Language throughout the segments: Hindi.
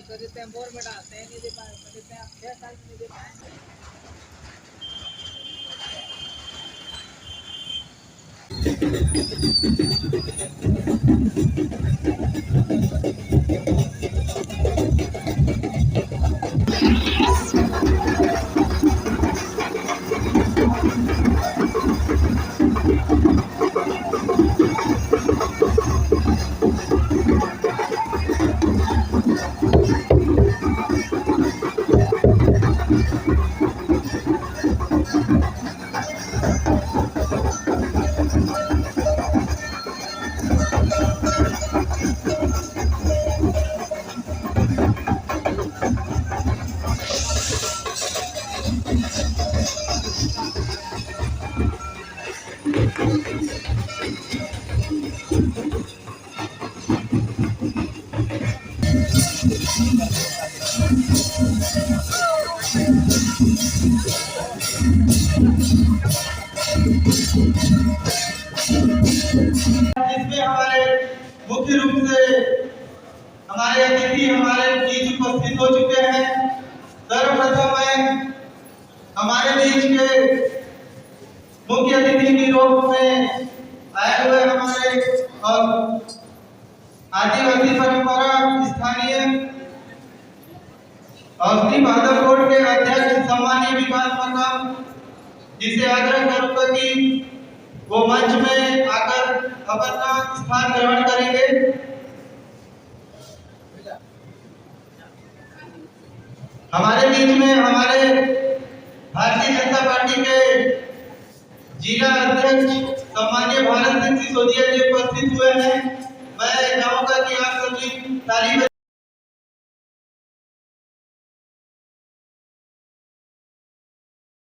तो देते हैं बोर बेटा नहीं दे पाए तो देते हैं आप 6 साल में नहीं दे पाए। इसमें हमारे मुख्य रूप से हमारे अतिथि हमारे बीच उपस्थित हो चुके हैं। सर्वप्रथम मैं हमारे बीच के मुख्य अतिथि के रूप में आए हुए हमारे आदिवासी परंपरा स्थानीय श्री भागलकोट के अध्यक्ष सम्मानीय विकास मकाम जिसे आग्रह करूंगा कि वो मंच में आकर अपना स्थान ग्रहण करेंगे। हमारे बीच में हमारे भारतीय जनता पार्टी के जिला अध्यक्ष सम्मानीय भारत सिंह सिसोदिया जी उपस्थित हुए हैं। मैं चाहूंगा कि आप सभी ताली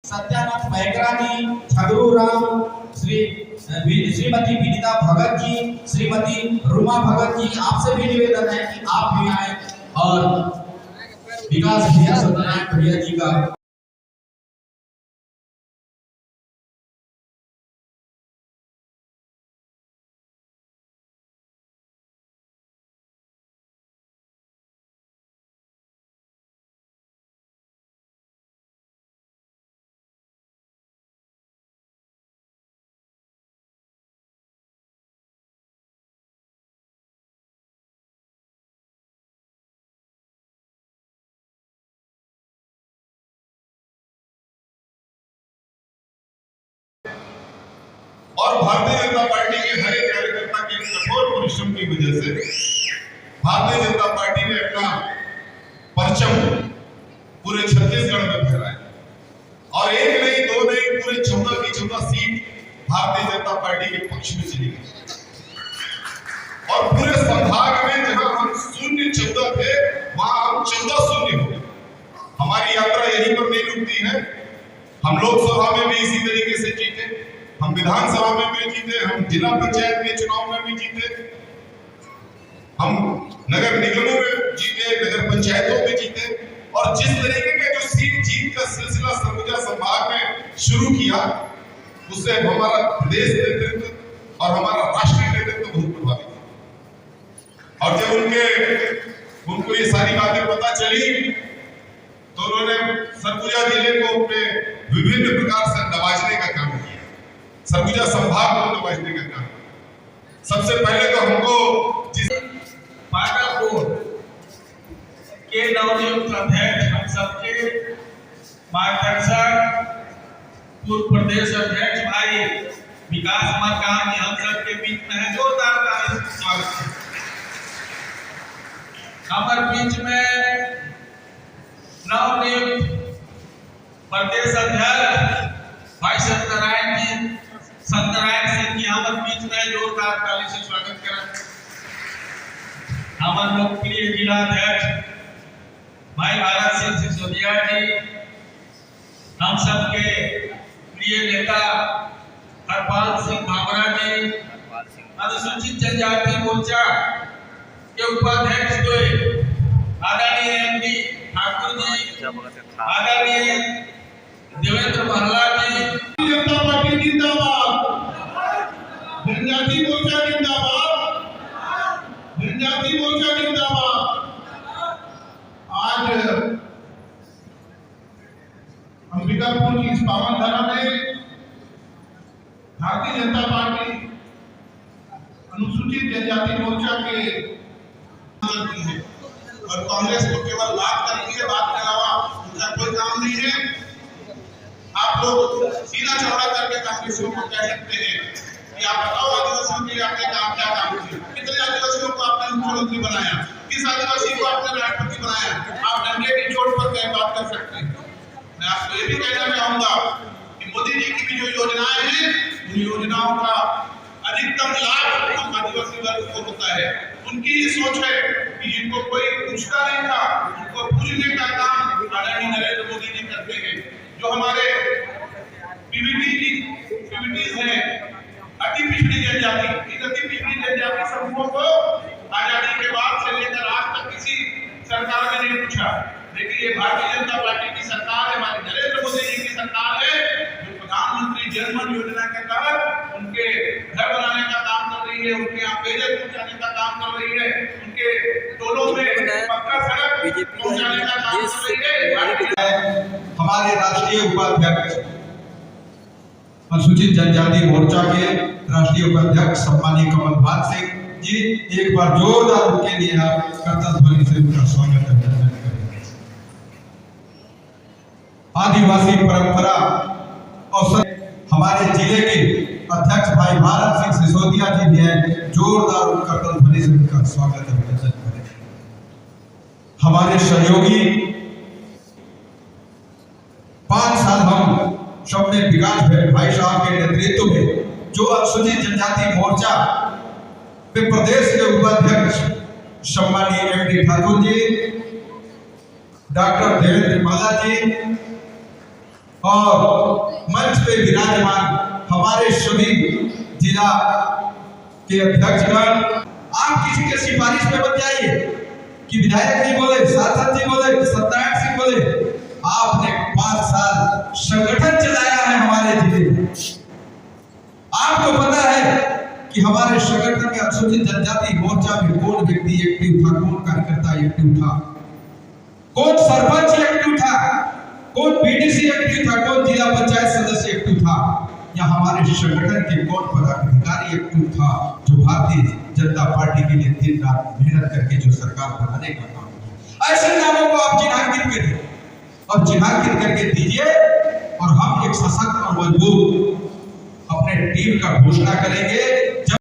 सत्यानाथ महकरानी, छगरू राम, श्रीमती विनीता भगत जी, श्रीमती रुमा भगत जी, आपसे भी निवेदन है कि आप भी आए और विकास भैया सत्यनारायण भैया जी का और भारतीय जनता पार्टी के हर एक कार्यकर्ता के कठोर परिश्रम की वजह से भारतीय जनता पार्टी ने अपना परचम पूरे छत्तीसगढ़ में फहराया और एक नहीं दो नहीं पूरे 14 की 14 सीट भारतीय जनता पार्टी के पक्ष में चली गई और पूरे संभाग में जहां हम 0-14 थे वहां हम 14-0 हो गए। हमारी यात्रा यहीं पर नहीं रुकती है। हम लोकसभा में भी इसी तरीके से जीते, हम विधानसभा में भी जीते, हम जिला पंचायत के चुनाव में भी जीते, हम नगर निगमों में जीते, नगर पंचायतों में जीते और जिस तरीके के जो सीट जीत का सिलसिला सरगुजा संभाग में शुरू किया उससे हमारा प्रदेश नेतृत्व और हमारा राष्ट्रीय नेतृत्व बहुत प्रभावित हुआ। और जब उनको ये सारी बातें पता चली तो उन्होंने सरगुजा जिले को अपने विभिन्न प्रकार से नवाजने का काम किया, सरगुजा संभाग को नवाजने का काम। सबसे पहले तो हमको जिस बागलकोट के नवनियुक्त अध्यक्ष हम सबके मार्गदर्शक पूर्व प्रदेश अध्यक्ष भाई विकास मकान हम सबके बीच में है, जोरदार ताली से स्वागत करें। हमारे लोकप्रिय जिला अध्यक्ष भाई भारत सिंह सिसोदिया जी, हम सबके प्रिय नेता हरपाल सिंह भावरा जी, अनुसूचित जनजाति मोर्चा के उपाध्यक्ष आदरणीय एमडी ठाकुर जी, आदरणीय देवेंद्र प्रहलाद जी, जनता पार्टी जिंदाबाद, जनजाति मोर्चा जिंदाबाद, जनजाति मोर्चा जिंदाबाद। आज अंबिकापुर की इस पावन धरा में भारतीय जनता पार्टी अनुसूचित जनजाति मोर्चा के करती है और कांग्रेस को केवल बात करती है, बात के अलावा उनका कोई काम नहीं है। आप लोग सीना चौड़ा करके कांग्रेसियों को कह सकते हैं कि आप बताओ आदिवासियों के लिए आपने क्या काम किया, कितने आदिवासियों को आपने मुख्यमंत्री बनाया, किस आदिवासी को आपने राष्ट्रपति बनाया। आप डंडे की चोट पर कह बात कर सकते हैं। मैं आपको ये भी कहना चाहूंगा कि मोदी जी की भी जो योजनाएं हैं, उन योजनाओं का अधिकतम लाभ हम आदिवासी वर्ग को होता है। उनकी ये सोच है कि जिनको कोई पूछता नहीं था, उनको पूछने का काम आदरणीय नरेंद्र मोदी जी करते हैं। जो हमारे पीवीटीज हैं, अति पिछड़ी जनजाति, इन अति पिछड़ी जनजाति समूहों को आजादी के बाद से लेकर आज तक किसी सरकार ने नहीं पूछा, लेकिन ये भारतीय जनता पार्टी की सरकार है, हमारे नरेंद्र मोदी जी की सरकार है, जो प्रधानमंत्री जनधन योजना के तहत उनके घर बनाने का काम कर रही है, उनके यहाँ पेयजल पहुंचाने का काम कर रही है, उनके टोलों में पक्का सड़क पहुंचाने का काम कर रही है। हमारे राष्ट्रीय उपाध्यक्ष अनुसूचित जनजाति मोर्चा के राष्ट्रीय उपाध्यक्ष सम्मानीय कमलभान सिंह जी, एक बार जोरदार उनके लिए आप करतल ध्वनि से उनका स्वागत करें। आदिवासी परंपरा और हमारे जिले के अध्यक्ष भाई भारत सिंह सिसोदिया जी भी हैं, जोरदार करतल ध्वनि से उनका स्वागत करें। हमारे सहयोगी 5 साल हम सबने विकास भाई साहब के नेतृत्व में जो अनुसूचित जनजाति मोर्चा के प्रदेश के उपाध्यक्ष सम्मानीय एमडी ठाकुर जी, डॉक्टर देवेंद्र प्रहलाद जी और मंच पे विराजमान हमारे सभी जिला के अध्यक्षगण, आप किसी के सिफारिश पे मत जाइए कि विधायक जी बोले, सांसद जी बोले, सत्यानारायण सिंह बोले। आपने 5 साल संगठन चलाया है हमारे जिले में, आपको पता है कि हमारे संगठन में अनुसूचित जनजाति मोर्चा में कौन व्यक्ति एक्टिव था, कौन कार्यकर्ता एक्टिव था, कौन सरपंच एक्टिव था, कौन बीडीसी एक्टिव था, कौन जिला पंचायत सदस्य एक्टिव था, या हमारे संगठन के कौन पदाधिकारी एक्टिव था जो भारतीय जनता पार्टी के लिए दिन रात मेहनत करके जो सरकार बनाने का काम किया। ऐसे नामों को आप चिन्हांकित करिए और चिन्हांकित करके दीजिए और हम एक सशक्त और मजबूत अपने टीम का घोषणा करेंगे